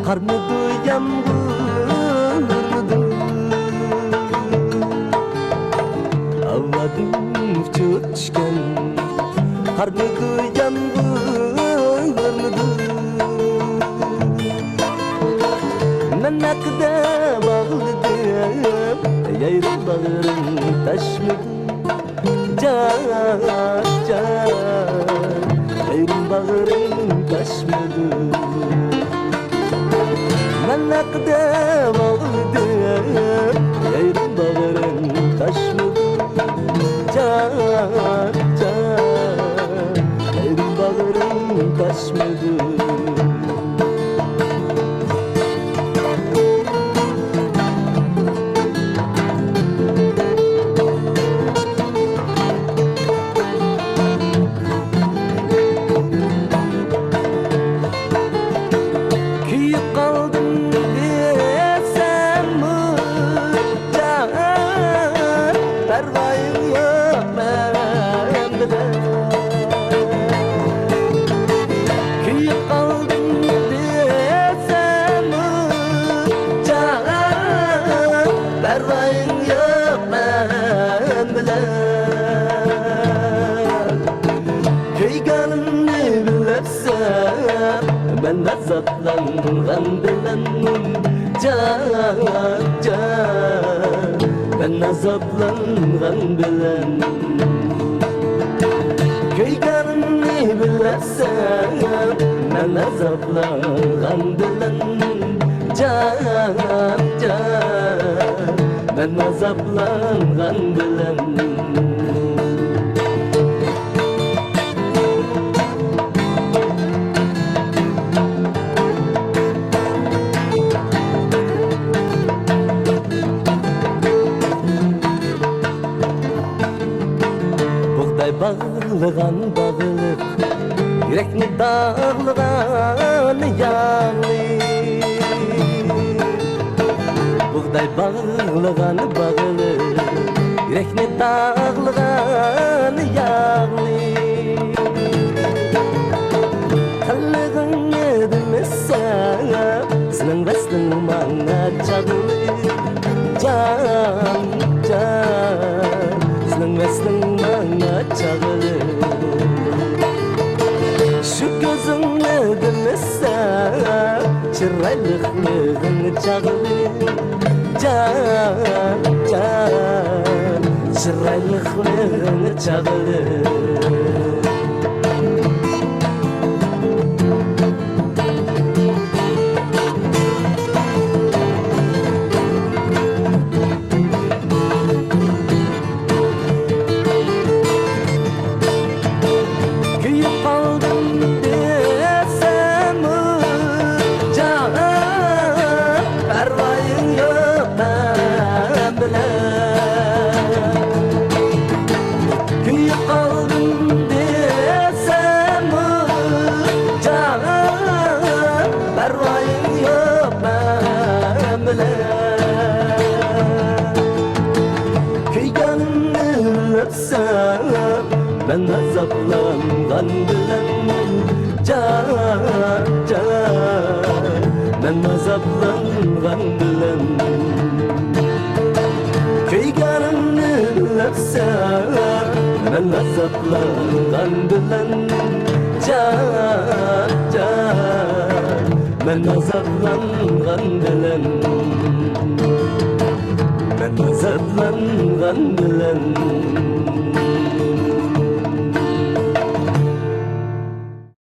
Karnıdı yağmurdu Avadım çöçken Karnıdı yağmurdu Menakda bağlıdım Yayrım bağırım taşmadı Can, yayrım bağırım taşmadı Menakda bağlıdım Yayrım bağırım taşmadı Can, yayrım bağırım taşmadı Ben azaplangan bilen can, ben azaplangan bilen Köyganını bilesen ben azaplangan bilen can, ben azaplangan bilen Bağlıgan bağlık Yürekni dağlıgan yağlı Buğday bağlıgan bağlık Yürekni dağlıgan yağlı Kallığın edilmezse Sının vestin bana çağlı Can, Sının vestin bana çağlı Şu gözün edilmezse Çıraylıklığın çağlı Can, çıraylıklığın çağlı Ben azaplangan bilen can, ben azaplangan bilen Köyganını bilsen ben azaplangan bilen can, ben azaplangan bilen Ben azaplangan bilen